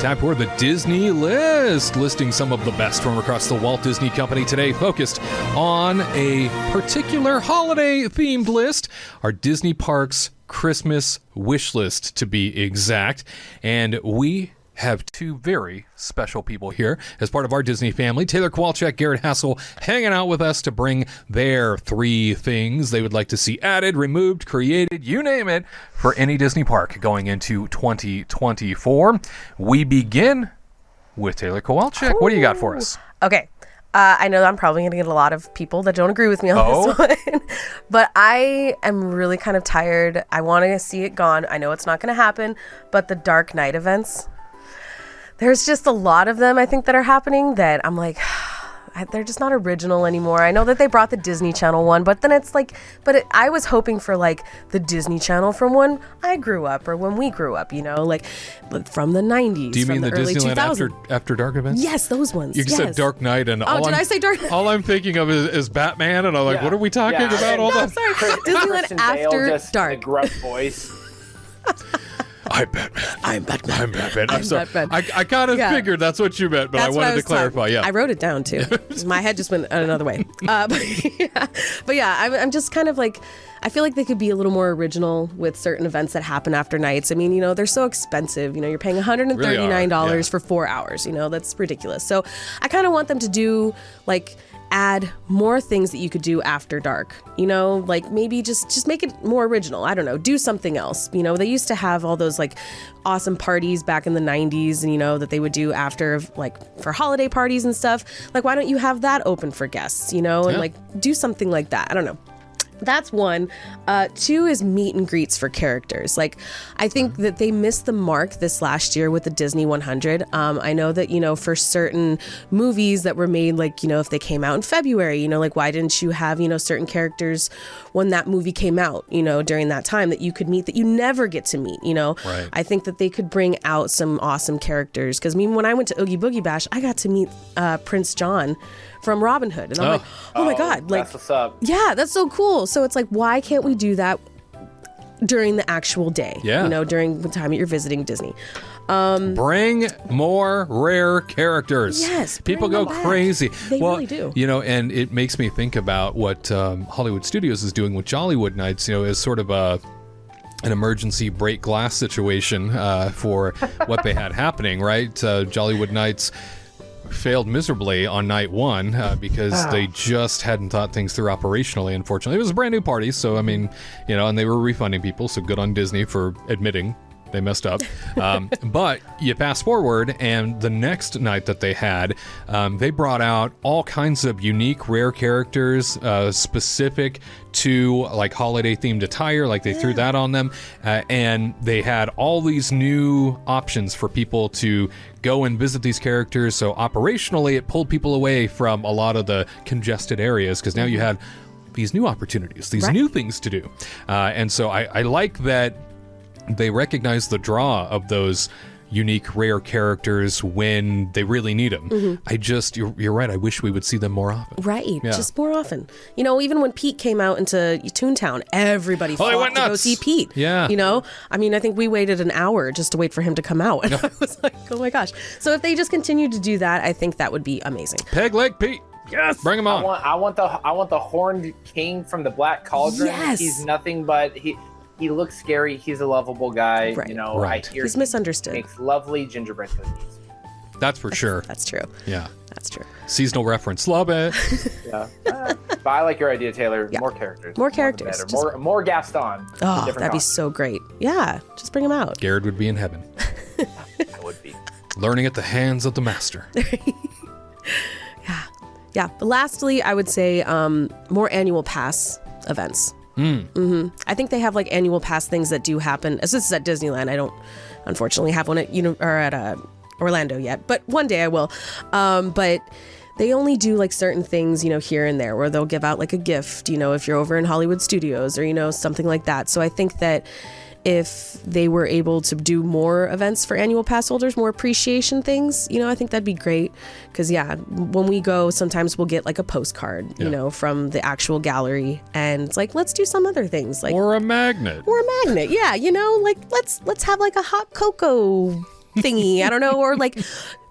Time for the Disney List, listing some of the best from across the Walt Disney Company today, focused on a particular holiday-themed list, our Disney Parks Christmas wish list, to be exact. And we have two very special people here as part of our Disney family. Taylor Kowalczyk, Garrett Hassel, hanging out with us to bring their 3 things they would like to see added, removed, created, you name it, for any Disney park going into 2024. We begin with Taylor Kowalczyk. What do you got for us? Okay. I know I'm probably going to get a lot of people that don't agree with me on this one, but I am really kind of tired. I want to see it gone. I know it's not going to happen, but the Dark Knight events, there's just a lot of them, I think, that are happening that I'm like, they're just not original anymore. I know that they brought the Disney Channel one, but then it's like, I was hoping for like the Disney Channel from when I grew up or when we grew up, you know, like from the 90s. Do you mean the early Disneyland after dark events? Yes, those ones. You said Dark Knight, and I say Dark Knight? All I'm thinking of is Batman, and I'm like, what are we talking about? All that? Sorry, Disneyland after dark. A gruff voice. I'm Batman. I'm Batman. I'm sorry. Batman. I kind of figured that's what you meant, but I wanted to clarify. Yeah, I wrote it down too. My head just went another way. But yeah, I'm just kind of like, I feel like they could be a little more original with certain events that happen after nights. I mean, you know, they're so expensive. You know, you're paying $139 for 4 hours. You know, that's ridiculous. So I kind of want them to do like add more things that you could do after dark, you know, like maybe just make it more original. I don't know, do something else. You know, they used to have all those like awesome parties back in the 90s, and you know, that they would do after, like for holiday parties and stuff. Like, why don't you have that open for guests, you know, and like do something like that. I don't know. That's one. 2 is meet and greets for characters. Like, I think that they missed the mark this last year with the Disney 100. I know that, you know, for certain movies that were made, like, you know, if they came out in February, you know, like, why didn't you have, you know, certain characters when that movie came out, you know, during that time that you could meet that you never get to meet, you know? Right. I think that they could bring out some awesome characters. Because, I mean, when I went to Oogie Boogie Bash, I got to meet Prince John from Robin Hood. And I'm like, oh my God. Like, that's what's up. Yeah, that's so cool. So it's like, why can't we do that during the actual day? Yeah. You know, during the time that you're visiting Disney. Bring more rare characters. Yes. People go crazy. They really do. You know, and it makes me think about what Hollywood Studios is doing with Jollywood Nights, you know, as sort of an emergency break glass situation for what they had happening, right? Jollywood Nights failed miserably on night 1 because they just hadn't thought things through operationally, unfortunately. It was a brand new party, so I mean, you know, and they were refunding people, so good on Disney for admitting they messed up. But you fast forward, and the next night that they had, they brought out all kinds of unique, rare characters specific to like holiday themed attire. Like they threw that on them, and they had all these new options for people to go and visit these characters. So operationally, it pulled people away from a lot of the congested areas, because now you had these new opportunities, these new things to do. And so I like that they recognize the draw of those unique, rare characters when they really need them. You're right, I wish we would see them more often. Right, just more often. You know, even when Pete came out into Toontown, everybody flocked to go see Pete. Yeah. You know, I mean, I think we waited an hour just to wait for him to come out. And I was like, oh my gosh. So if they just continue to do that, I think that would be amazing. Peg Leg Pete. Yes. Bring him on. I want the Horned King from the Black Cauldron. Yes. He's nothing but he looks scary. He's a lovable guy. Right. You know, Right. I hear He's he misunderstood. makes lovely gingerbread cookies. That's for sure. That's true. Yeah. That's true. Seasonal reference. Love it. Yeah. But I like your idea, Taylor. Yeah. More characters. More characters. the better. More Gaston. Oh, that'd be so great. Yeah, just bring him out. Garrett would be in heaven. That would be. Learning at the hands of the master. Yeah. But lastly, I would say more annual pass events. I think they have like annual pass things that do happen. As this is at Disneyland, I don't unfortunately have one at Orlando yet, but one day I will. But they only do like certain things, you know, here and there, where they'll give out like a gift, you know, if you're over in Hollywood Studios or, you know, something like that. So I think that if they were able to do more events for annual pass holders, more appreciation things, you know, I think that'd be great. Because, yeah, when we go, sometimes we'll get like a postcard, you know, from the actual gallery. And it's like, let's do some other things. Like, or a magnet. yeah, you know, like let's have like a hot cocoa thingy. I don't know, or like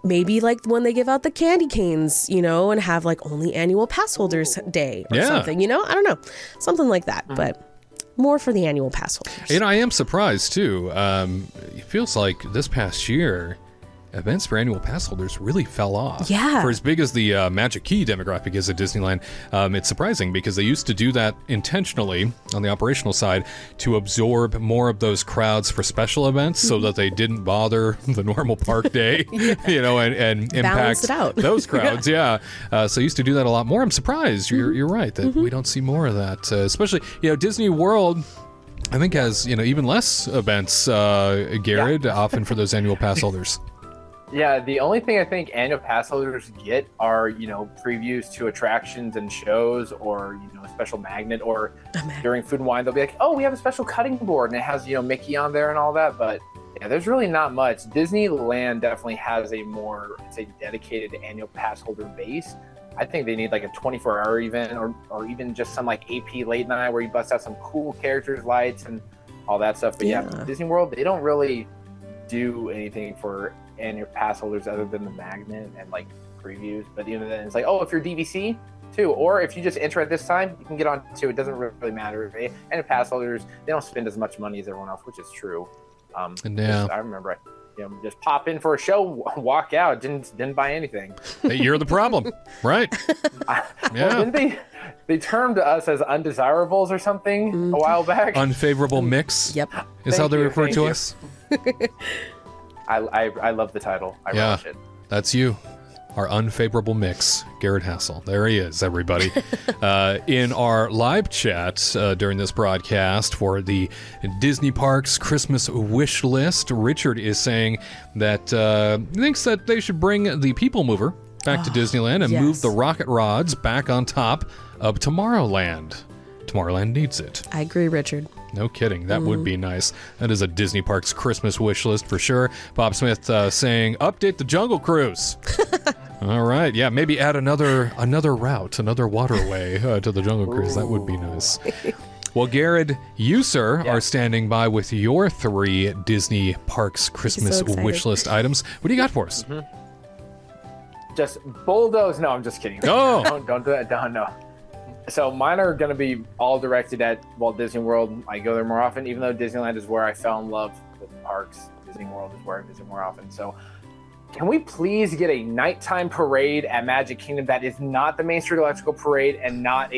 maybe like when they give out the candy canes, and have like only annual pass holders day or something. I don't know, something like that, but. More for the annual pass holders. I am surprised too. It feels like this past year, events for annual pass holders really fell off. Yeah. For as big as the Magic Key demographic is at Disneyland, it's surprising because they used to do that intentionally on the operational side to absorb more of those crowds for special events so that they didn't bother the normal park day, and Balance impact it out. those crowds. So they used to do that a lot more. I'm surprised. You're right that we don't see more of that, especially, Disney World. I think has, even less events, Garrett, often for those annual pass holders. Yeah, the only thing I think annual pass holders get are, previews to attractions and shows, or, a special magnet, or during Food and Wine, they'll be like, oh, we have a special cutting board and it has, Mickey on there and all that. But yeah, there's really not much. Disneyland definitely has a more, dedicated annual pass holder base. I think they need like a 24-hour event, or even just some like AP late night where you bust out some cool characters, lights, and all that stuff. But yeah, Disney World, they don't really do anything for annual pass holders other than the magnet and like previews. But then it's like, oh, if you're DVC too, or if you just enter at this time, you can get on too. It doesn't really matter. Annual pass holders, they don't spend as much money as everyone else, which is true. I remember just pop in for a show, walk out, didn't buy anything. You're the problem, right? Well, didn't they termed us as undesirables or something a while back? Unfavorable mix. Yep. Is how they refer to us. I love the title. I relish it. That's you. Our unfavorable mix, Garrett Hassel. There he is, everybody. In our live chat during this broadcast for the Disney Parks Christmas wish list, Richard is saying that he thinks that they should bring the People Mover back to Disneyland and move the rocket rods back on top of Tomorrowland. Tomorrowland needs it. I agree, Richard. No kidding. That would be nice. That is a Disney Parks Christmas wish list for sure. Bob Smith saying, update the Jungle Cruise. All right. Yeah, maybe add another route, another waterway to the Jungle Cruise. That would be nice. Well, Garrett, you, sir, are standing by with your 3 Disney Parks Christmas wish list items. What do you got for us? Just bulldoze. No, I'm just kidding. Oh. Don't do that. No. So mine are going to be all directed at Walt Disney World. I go there more often, even though Disneyland is where I fell in love with the parks. Disney World is where I visit more often. So can we please get a nighttime parade at Magic Kingdom that is not the Main Street Electrical Parade and not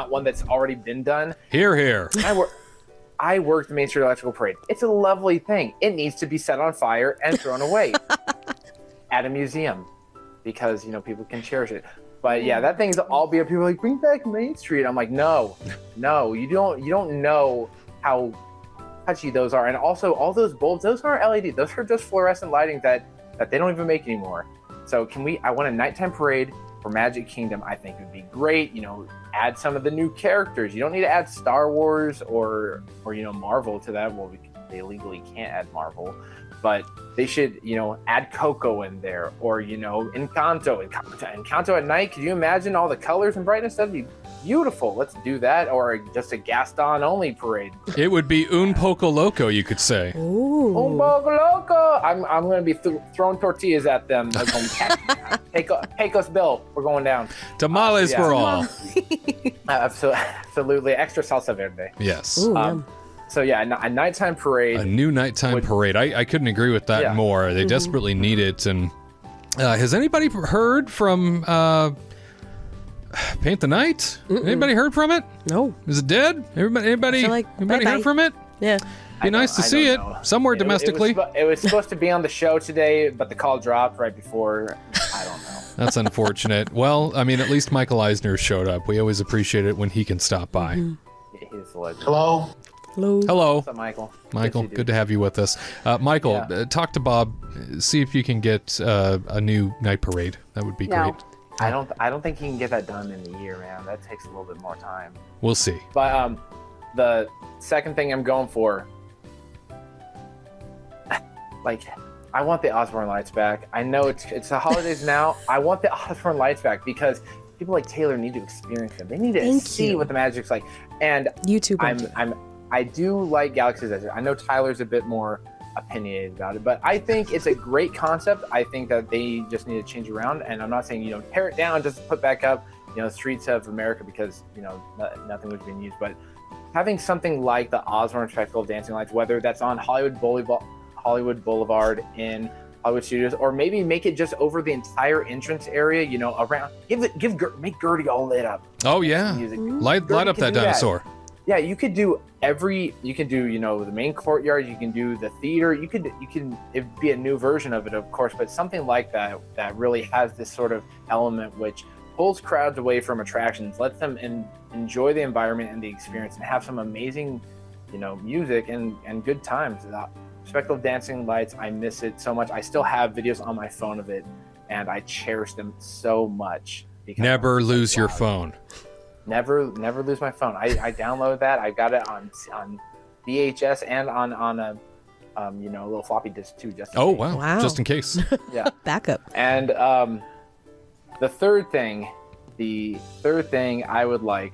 one that's already been done? Hear, hear. I work the Main Street Electrical Parade. It's a lovely thing. It needs to be set on fire and thrown away at a museum because, people can cherish it. But yeah, that thing's all be up. People are like, bring back Main Street. I'm like, no, you don't know how touchy those are. And also all those bulbs, those aren't LED. Those are just fluorescent lighting that they don't even make anymore. So I want a nighttime parade for Magic Kingdom. I think it would be great. Add some of the new characters. You don't need to add Star Wars or Marvel to that. Well, they legally can't add Marvel. But they should, add Coco in there, or, Encanto. Encanto at night, could you imagine all the colors and brightness? That'd be beautiful. Let's do that. Or just a Gaston-only parade. It would be Un Poco Loco, you could say. Ooh. Un Poco Loco! I'm going to be throwing tortillas at them. Pecos Bill, we're going down. Tamales for all. Absolutely. Extra salsa verde. Yes. Ooh, So yeah, a nighttime parade. A new nighttime parade. I couldn't agree with that more. They desperately need it. And has anybody heard from Paint the Night? Anybody heard from it? No. Is it dead? Anybody heard from it? Yeah. Be nice to see it somewhere domestically. It was supposed to be on the show today, but the call dropped right before. I don't know. That's unfortunate. Well, I mean, at least Michael Eisner showed up. We always appreciate it when he can stop by. He's the legend. Hello. Hello. What's up, Michael? Michael, good to have you with us. Michael, talk to Bob. See if you can get a new night parade. That would be great. I don't think he can get that done in a year, man. That takes a little bit more time. We'll see. But the second thing I'm going for, I want the Osborne lights back. I know it's the holidays now. I want the Osborne lights back because people like Taylor need to experience them. They need to see what the magic's like. And YouTube. I do like Galaxy's Edge. I know Tyler's a bit more opinionated about it. But I think it's a great concept. I think that they just need to change around. And I'm not saying, tear it down, just put back up, Streets of America because, nothing was being used. But having something like the Osborne Spectacle of Dancing Lights, whether that's on Hollywood Boulevard in Hollywood Studios, or maybe make it just over the entire entrance area, around, make Gertie all lit up. Oh yeah. Music. Light up that dinosaur. That. Yeah, you could do the main courtyard, you can do the theater, it'd be a new version of it, of course, but something like that really has this sort of element which pulls crowds away from attractions, lets them enjoy the environment and the experience and have some amazing, music and good times. Spectacle of Dancing Lights, I miss it so much. I still have videos on my phone of it, and I cherish them so much. Never lose your phone. Never lose my phone. I download that. I got it on VHS and on a little floppy disk too. Just in case. Wow! Just in case. Yeah. Backup. And the third thing I would like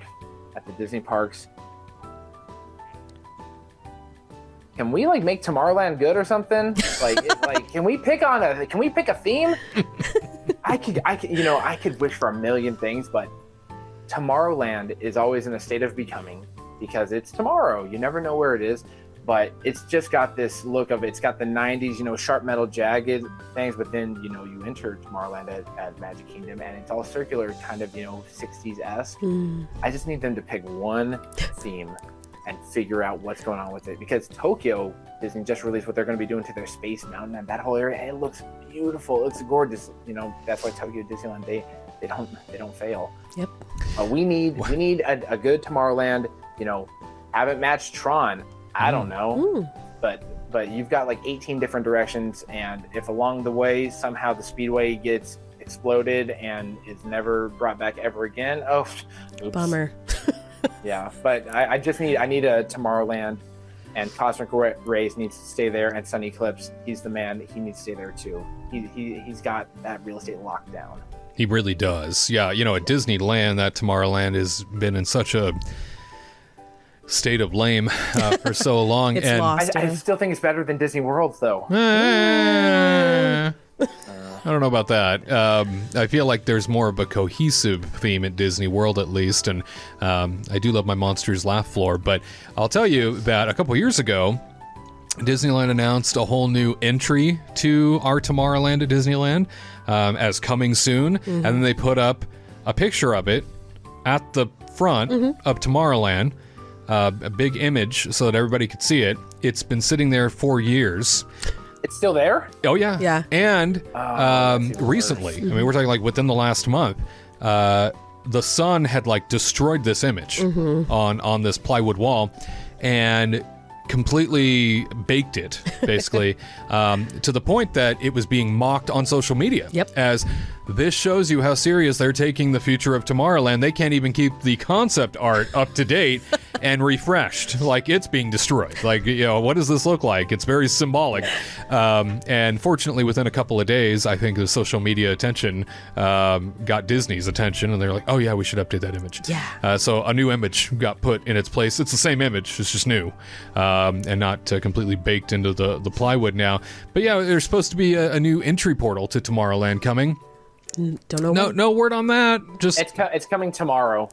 at the Disney parks. Can we make Tomorrowland good or something? Can we pick a theme? I could wish for a million things, but Tomorrowland is always in a state of becoming because it's tomorrow. You never know where it is, but it's just got this look of it's got the 90s, sharp metal jagged things, but then, you enter Tomorrowland at Magic Kingdom and it's all circular, kind of, 60s-esque. I just need them to pick one theme and figure out what's going on with it, because Tokyo, Disney just released what they're going to be doing to their Space Mountain and that whole area. It looks beautiful. It looks gorgeous. That's why Tokyo Disneyland, they don't fail. Yep. We need a good Tomorrowland. Haven't matched Tron. I don't know, but you've got 18 different directions, and if along the way somehow the Speedway gets exploded and is never brought back ever again, oops. Bummer. Yeah, but I need a Tomorrowland, and Cosmic Rays needs to stay there, and Sun Eclipse, he's the man. He needs to stay there too. He's got that real estate locked down. He really does. Yeah, at Disneyland, that Tomorrowland has been in such a state of lame for so long. It's and lost. I still think it's better than Disney World, though. I don't know about that. I feel like there's more of a cohesive theme at Disney World, at least, and I do love my Monsters Laugh floor, but I'll tell you that a couple years ago, Disneyland announced a whole new entry to our Tomorrowland at Disneyland as coming soon, and then they put up a picture of it at the front of Tomorrowland, a big image so that everybody could see it. It's been sitting there for years. It's still there? Oh, yeah. Yeah. And recently, I mean, we're talking within the last month, the sun had destroyed this image on this plywood wall and completely baked it, basically, to the point that it was being mocked on social media. Yep. As this shows you how serious they're taking the future of Tomorrowland. They can't even keep the concept art up to date and refreshed. It's being destroyed. What does this look like? It's very symbolic. And fortunately, within a couple of days, I think the social media attention got Disney's attention, and they're like, oh yeah, we should update that image. Yeah. So a new image got put in its place. It's the same image, it's just new, and not completely baked into the plywood now. But yeah, there's supposed to be a new entry portal to Tomorrowland coming. Don't know. No word on that. Just it's coming tomorrow.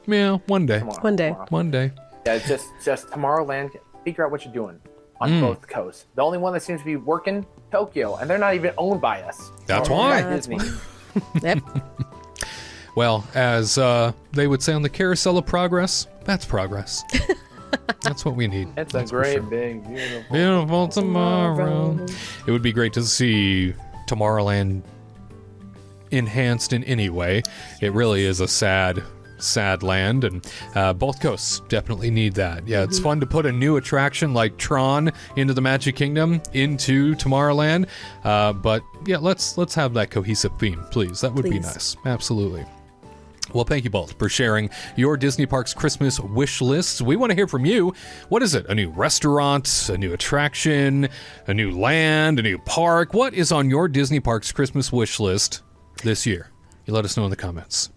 Yeah, one day. One day. One day. Yeah, just Tomorrowland. Figure out what you're doing on both coasts. The only one that seems to be working, Tokyo, and they're not even owned by us. That's why. Disney. Yep. Well, as they would say on the carousel of progress, that's progress. That's what we need. It's That's a great, sure. big, Beautiful tomorrow. It would be great to see Tomorrowland enhanced in any way. It really is a sad land, and both coasts definitely need that. Yeah, it's fun to put a new attraction like Tron into the Magic Kingdom into Tomorrowland, but yeah, let's have that cohesive theme, please. That would be nice. Absolutely. Well, thank you both for sharing your Disney Parks Christmas wish lists. We want to hear from you. What is it? A new restaurant, a new attraction, a new land, a new park? What is on your Disney Parks Christmas wish list this year? You let us know in the comments.